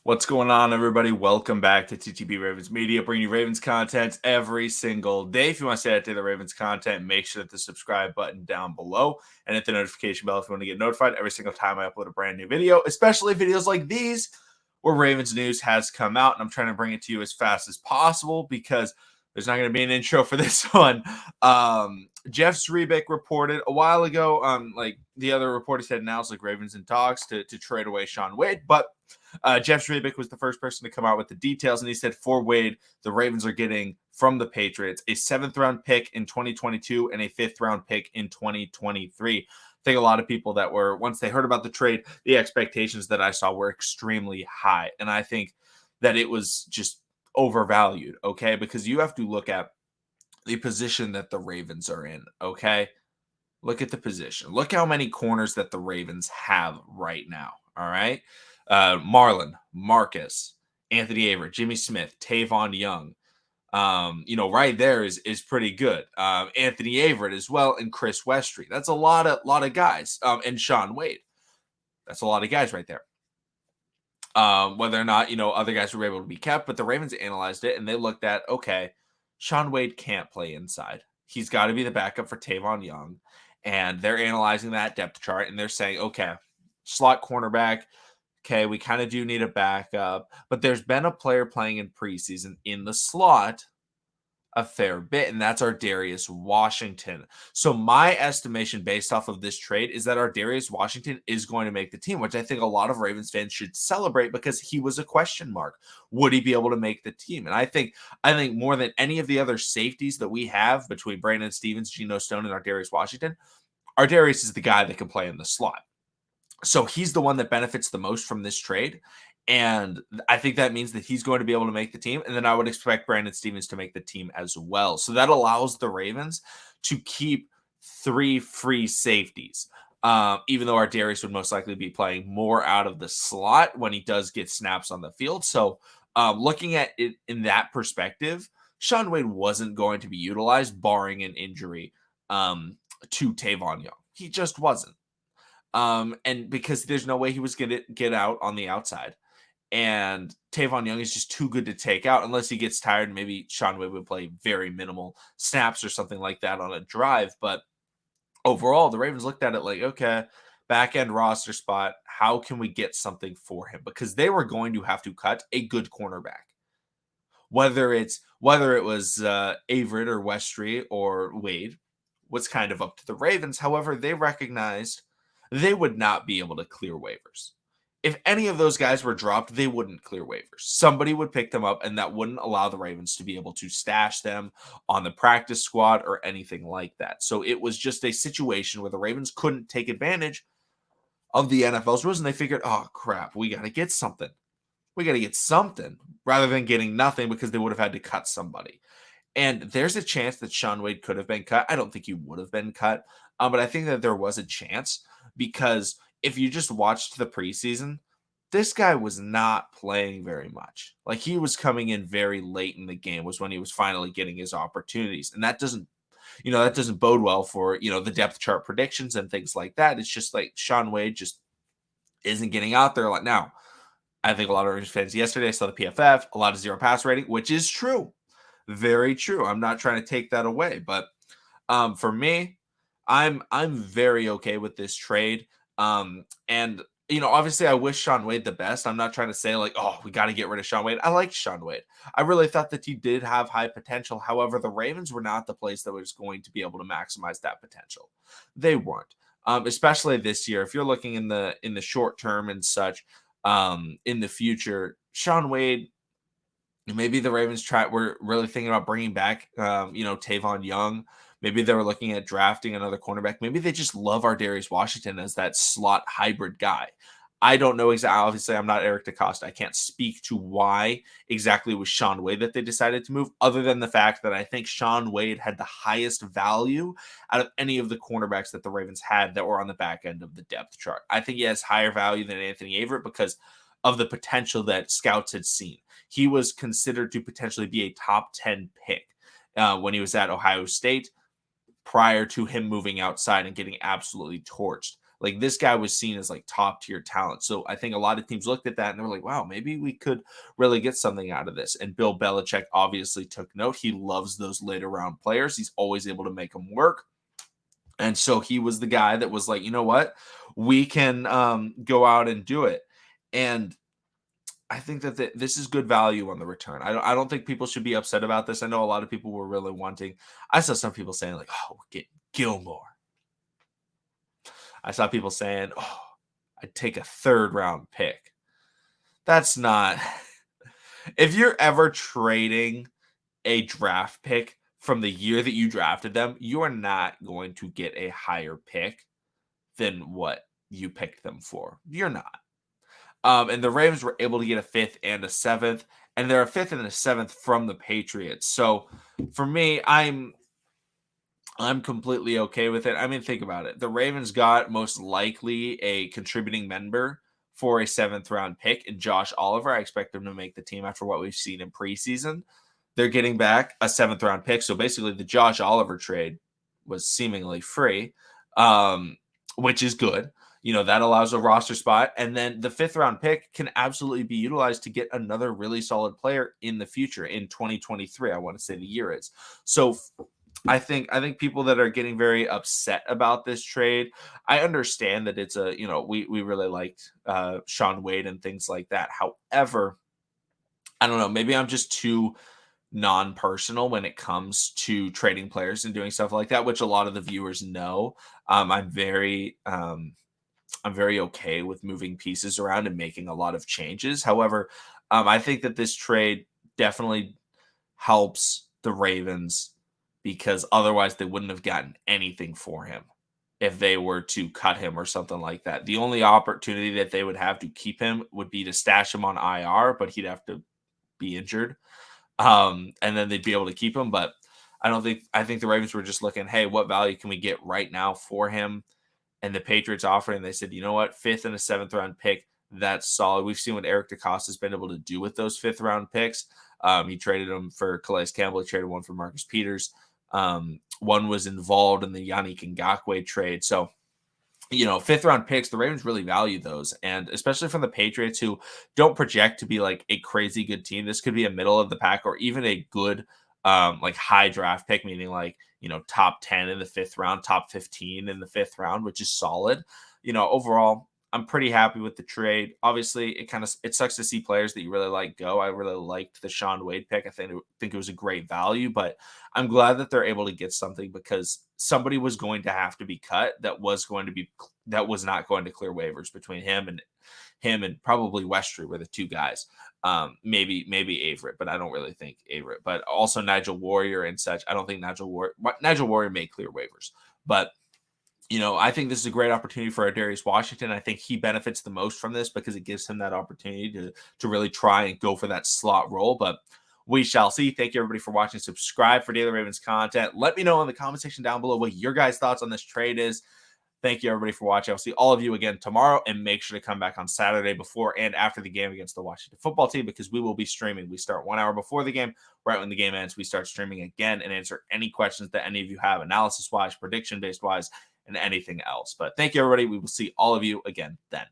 What's going on, everybody? Welcome back to TTB Ravens Media, bringing you Ravens content every single day. If you want to stay up to the Ravens content, make sure to hit the subscribe button down below and hit the notification bell if you want to get notified every single time I upload a brand new video, especially videos like these where Ravens news has come out. And I'm trying to bring it to you as fast as possible because there's not going to be an intro for this one. Jeff Zrebiec reported a while ago, like the other reporters had announced, like Ravens in talks to trade away Shaun Wade, but Jeff Zrebiec was the first person to come out with the details, and he said for Wade, the Ravens are getting from the Patriots a 7th-round pick in 2022 and a 5th-round pick in 2023. I think a lot of people that were, once they heard about the trade, the expectations that I saw were extremely high, and I think that it was just overvalued, okay? Because you have to look at the position that the Ravens are in, okay? Look at the position. Look how many corners that the Ravens have right now, all right? Marlon, Marcus, Anthony Averett, Jimmy Smith, Tavon Young. Right there is pretty good. Anthony Averett as well, and Chris Westry. That's a lot of guys. And Shaun Wade. That's a lot of guys right there. Whether or not other guys were able to be kept, but the Ravens analyzed it and they looked at, okay, Shaun Wade can't play inside. He's got to be the backup for Tavon Young, and they're analyzing that depth chart and they're saying, okay, slot cornerback. Okay, we kind of do need a backup, but there's been a player playing in preseason in the slot a fair bit, and that's Darius Washington. So my estimation based off of this trade is that Darius Washington is going to make the team, which I think a lot of Ravens fans should celebrate because he was a question mark. Would he be able to make the team? And I think more than any of the other safeties that we have between Brandon Stevens, Geno Stone, and Darius Washington, Darius is the guy that can play in the slot. So he's the one that benefits the most from this trade. And I think that means that he's going to be able to make the team. And then I would expect Brandon Stevens to make the team as well. So that allows the Ravens to keep 3 free safeties. Even though Darius would most likely be playing more out of the slot when he does get snaps on the field. So looking at it in that perspective, Shaun Wade wasn't going to be utilized barring an injury to Tavon Young. He just wasn't. And because there's no way he was going to get out on the outside. And Tavon Young is just too good to take out unless he gets tired. Maybe Shaun Wade would play very minimal snaps or something like that on a drive. But overall, the Ravens looked at it like, okay, back end roster spot. How can we get something for him? Because they were going to have to cut a good cornerback. Whether it was Averett or Westry or Wade was kind of up to the Ravens. However, they recognized they would not be able to clear waivers. If any of those guys were dropped, they wouldn't clear waivers. Somebody would pick them up, and that wouldn't allow the Ravens to be able to stash them on the practice squad or anything like that. So it was just a situation where the Ravens couldn't take advantage of the NFL's rules, and they figured, oh, crap, we got to get something. We got to get something rather than getting nothing because they would have had to cut somebody. And there's a chance that Shaun Wade could have been cut. I don't think he would have been cut, but I think that there was a chance because if you just watched the preseason, this guy was not playing very much. Like he was coming in very late in the game was when he was finally getting his opportunities. And that doesn't bode well for, the depth chart predictions and things like that. It's just like Shaun Wade just isn't getting out there. Like now, I think a lot of Rangers fans yesterday saw the PFF, a lot of 0 pass rating, which is true. Very true. I'm not trying to take that away, but for me, I'm very okay with this trade. And obviously, I wish Shaun Wade the best. I'm not trying to say like, oh, we got to get rid of Shaun Wade. I like Shaun Wade. I really thought that he did have high potential. However, the Ravens were not the place that was going to be able to maximize that potential. They weren't, especially this year. If you're looking in the short term and such, in the future, Shaun Wade. Maybe the Ravens were really thinking about bringing back, Tavon Young. Maybe they were looking at drafting another cornerback. Maybe they just love Darius Washington as that slot hybrid guy. I don't know exactly. Obviously, I'm not Eric DeCosta. I can't speak to why exactly it was Shaun Wade that they decided to move, other than the fact that I think Shaun Wade had the highest value out of any of the cornerbacks that the Ravens had that were on the back end of the depth chart. I think he has higher value than Anthony Averett because of the potential that scouts had seen. He was considered to potentially be a top 10 pick when he was at Ohio State prior to him moving outside and getting absolutely torched Like, this guy was seen as like top tier talent. So I think a lot of teams looked at that and they were like, wow, maybe we could really get something out of this. And Bill Belichick obviously took note. He loves those later round players. He's always able to make them work. And so he was the guy that was like, you know what, we can go out and do it. And I think that this is good value on the return. I don't think people should be upset about this. I know a lot of people were really wanting. I saw some people saying like, "Oh, get Gilmore." I saw people saying, "Oh, I'd take a third round pick." That's not. If you're ever trading a draft pick from the year that you drafted them, you are not going to get a higher pick than what you picked them for. You're not. And the Ravens were able to get a fifth and a seventh, and they're a fifth and a seventh from the Patriots. So for me, I'm completely okay with it. I mean, think about it. The Ravens got most likely a contributing member for a seventh round pick in Josh Oliver. I expect him to make the team after what we've seen in preseason. They're getting back a seventh round pick. So basically, the Josh Oliver trade was seemingly free, which is good. That allows a roster spot. And then the fifth round pick can absolutely be utilized to get another really solid player in the future in 2023. I want to say the year is. So I think people that are getting very upset about this trade, I understand that it's we really liked Shaun Wade and things like that. However, I don't know, maybe I'm just too non-personal when it comes to trading players and doing stuff like that, which a lot of the viewers know. I'm very okay with moving pieces around and making a lot of changes. However, I think that this trade definitely helps the Ravens because otherwise they wouldn't have gotten anything for him if they were to cut him or something like that. The only opportunity that they would have to keep him would be to stash him on IR, but he'd have to be injured. And then they'd be able to keep him. But I think the Ravens were just looking, hey, what value can we get right now for him? And the Patriots offered, and they said, you know what, fifth and a seventh round pick, that's solid. We've seen what Eric DeCosta has been able to do with those fifth round picks. He traded them for Calais Campbell. He traded one for Marcus Peters. One was involved in the Yannick Ngakoue trade. So, fifth round picks, the Ravens really value those. And especially from the Patriots, who don't project to be like a crazy good team. This could be a middle of the pack or even a good like high draft pick, meaning like, top 10 in the fifth round, top 15 in the fifth round, which is solid. Overall, I'm pretty happy with the trade. Obviously, it sucks to see players that you really like go. I really liked the Shaun Wade pick. I think it was a great value, but I'm glad that they're able to get something because somebody was going to have to be cut that was not going to clear waivers between him and probably Westry were the two guys. Maybe Averett, but I don't really think Averett. But also Nigel Warrior and such. I don't think Nigel Warrior may clear waivers, but I think this is a great opportunity for Darius Washington. I think he benefits the most from this because it gives him that opportunity to really try and go for that slot role. But we shall see. Thank you, everybody, for watching. Subscribe for Daily Ravens content. Let me know in the comment section down below what your guys' thoughts on this trade is. Thank you, everybody, for watching. I'll see all of you again tomorrow, and make sure to come back on Saturday before and after the game against the Washington football team because we will be streaming. We start 1 hour before the game. Right when the game ends, we start streaming again and answer any questions that any of you have, analysis-wise, prediction-based-wise, and anything else. But thank you, everybody. We will see all of you again then.